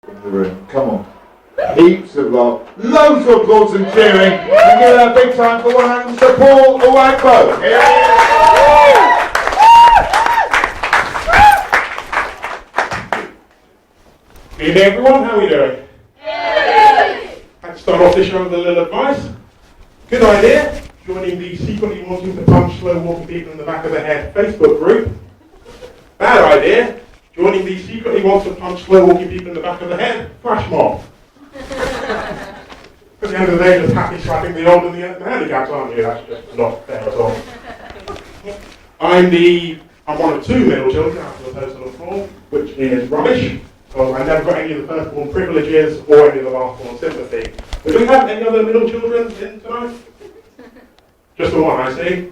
in the room. Come on. Heaps of love. Loads of applause and cheering. And give it a big time for one hand to Paul Uwagboe. Good evening everyone, how are we doing? Let's start off this show with a little advice. Good idea, joining the secretly wanting to punch slow walking people in the back of the head Facebook group. Bad idea, joining the secretly wants to punch slow walking people in the back of the head flash mob. At the end of the day, just happy slapping the old and the handicaps, aren't you? That's just not fair at all. I'm one of two middle children out of the total of four, which is rubbish. Because I never got any of the firstborn privileges or any of the lastborn sympathy. But do we have any other middle children in tonight? Just the one, I see.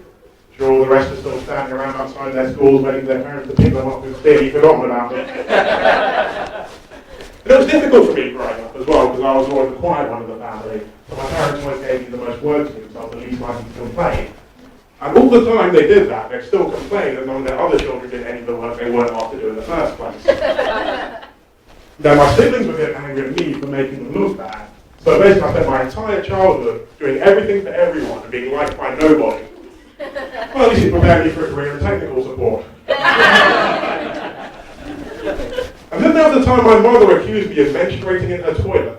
Sure, all the rest are still standing around outside their schools waiting for their parents to pick them up who've clearly forgotten about it. But it was difficult for me growing up as well, because I was always the quiet one of the family. So my parents always gave me the most work to do, so I was the least likely to complain. And all the time they did that, they'd still complain that none of their other children did any of the work they weren't asked to do in the first place. Now my siblings were getting angry at me for making them look bad. So basically I spent my entire childhood doing everything for everyone and being liked by nobody. Well, at least it prepared me for a career in technical support. And then there was the time my mother accused me of menstruating in her toilet.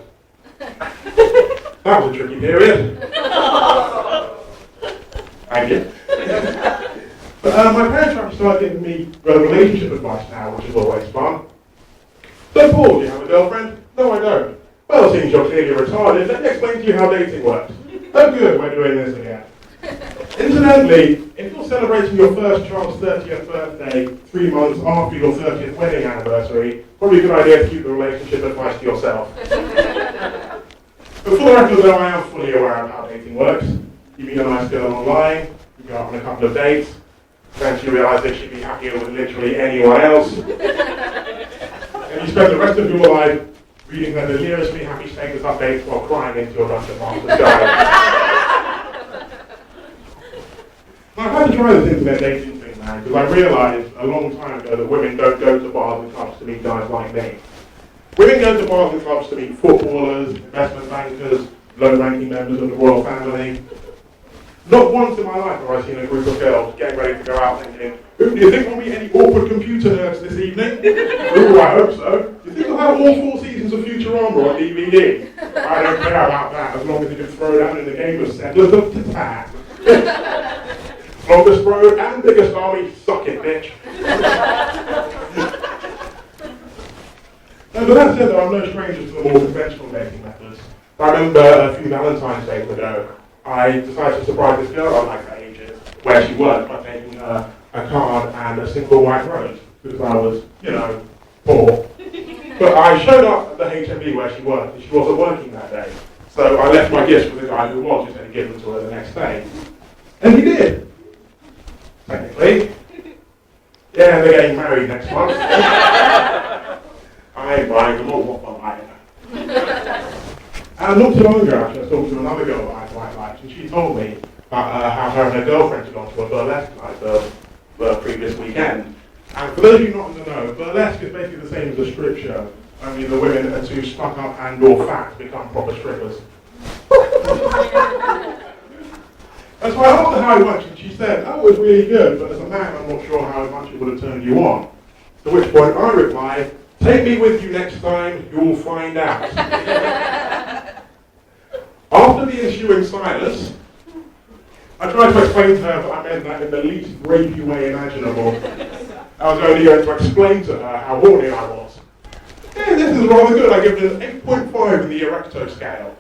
That was a tricky period. Thank you. But my parents actually started giving me relationship advice now, which is always fun. So Paul, do you have a girlfriend? No, I don't. Well, since you're clearly retarded, let me explain to you how dating works. Oh good, we're doing this again. Incidentally, if you're celebrating your first child's 30th birthday 3 months after your 30th wedding anniversary, probably a good idea to keep the relationship advice to yourself. But for the record though, I am fully aware of how dating works. You meet a nice girl online, you go out on a couple of dates, then you realise that she'd be happier with literally anyone else. And you spend the rest of your life reading their deliriously happy status updates while crying into your lunch at Master's Diary. I've had to try this internet dating thing now, because I realised a long time ago that women don't go to bars and clubs to meet guys like me. Women go to bars and clubs to meet footballers, investment bankers, low-ranking members of the royal family. Not once in my life have I seen a group of girls getting ready to go out thinking, "Ooh, do you think we'll meet any awkward computer nerds this evening? Ooh, I hope so. Do you think we'll have all 4 seasons of Futurama on DVD? I don't care about that, as long as you can throw down in the game of settlers of Catan. Longest road and biggest army, suck it, bitch." No, but that said, there are no strangers to the more conventional dating methods. I remember a few Valentine's days ago, I decided to surprise this girl I liked for ages, where she worked, by taking her a card and a single white rose, because I was, poor. But I showed up at the HMV where she worked, and she wasn't working that day. So I left my gifts with the guy who was, who said he'd give them to her the next day. And he did. Technically. Yeah, they're getting married next month. I ain't buying them all, what am I? And not too long ago, actually, I was talking to another girl that I quite liked, and she told me about how her and her girlfriend had gone to a burlesque night the previous weekend. And for those of you not in the know, burlesque is basically the same as a strip show, only the women are too stuck up and or fat to become proper strippers. And so I asked her how much, and she said, "Oh, it was really good, but as a man, I'm not sure how much it would have turned you on." To which point I replied, "Take me with you next time, you'll find out." After the ensuing silence, I tried to explain to her that I meant that in the least rapey way imaginable. I was only going to explain to her how horny I was. "Yeah, this is rather good. I give it an 8.5 in the Erecto scale."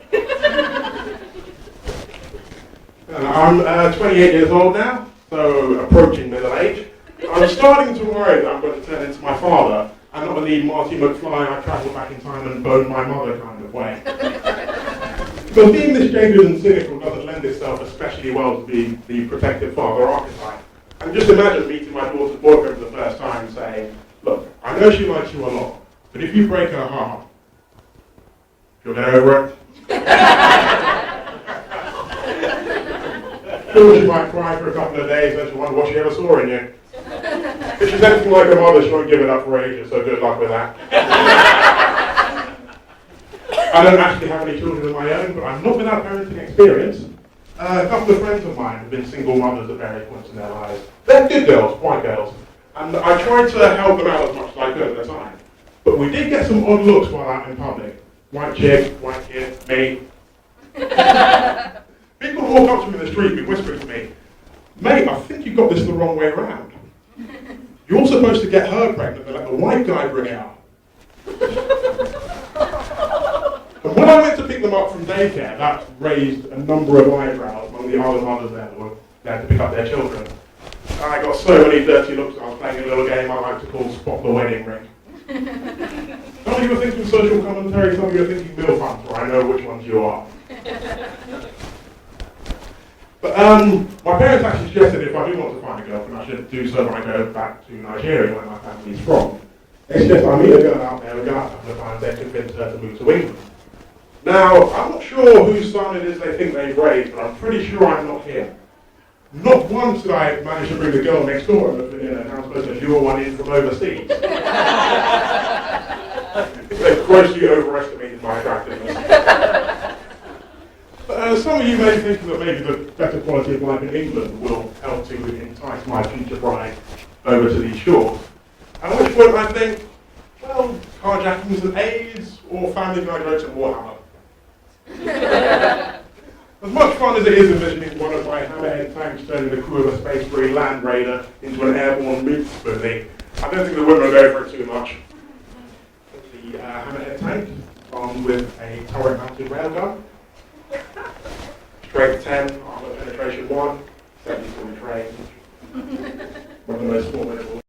And I'm 28 years old now, so approaching middle age. I'm starting to worry that I'm going to turn into my father, and not in the Marty McFly, I travel back in time and bone my mother kind of way. Because being this jaded and cynical doesn't lend itself especially well to be the protective father archetype. And just imagine meeting my daughter's boyfriend for the first time and saying, "Look, I know she likes you a lot, but if you break her heart, you'll get over it." Sure, she might cry for a couple of days and she'll wonder what she ever saw in you. If she's anything like her mother, she won't give it up for ages, so good luck with that. I don't actually have any children of my own, but I'm not without parenting experience. A couple of friends of mine have been single mothers at various points in their lives. They're good girls, white girls, and I tried to help them out as much as I could at the time. But we did get some odd looks while out in public. White chick, white kid, me. People walk up to me in the street and whisper to me, "Mate, I think you got this the wrong way around. You're supposed to get her pregnant and let the white guy bring it up." And when I went to pick them up from daycare, that raised a number of eyebrows among the other mothers there that were there to pick up their children. And I got so many dirty looks. I was playing a little game I like to call Spot the Wedding Ring. Some of you are thinking social commentary, some of you are thinking milf hunter. I know which ones you are. But my parents actually suggested if I do want to find a girlfriend, I should do so when I go back to Nigeria, where my family is from. They suggest I meet a girl out there, we go out a couple of times, then convince her to move to England. Now, I'm not sure whose son it is they think they've raised, but I'm pretty sure I'm not him. Not once did I manage to bring the girl next door and look in and announced that you were one in from overseas. They've grossly overestimated my attractiveness. But some of you may think that maybe the better quality of life in England will help to entice my future bride over to these shores. At which point I think, well, carjackings and AIDS, or Family Guy jokes and Warhammer. As much fun as it is envisioning one of my hammerhead tanks turning the crew of a Space Marine Land Raider into an airborne meat smoothie, I don't think the women will go for it too much. The hammerhead tank, armed with a turret-mounted railgun, strength 10, armor penetration 1, 70-story range, one of the most formidable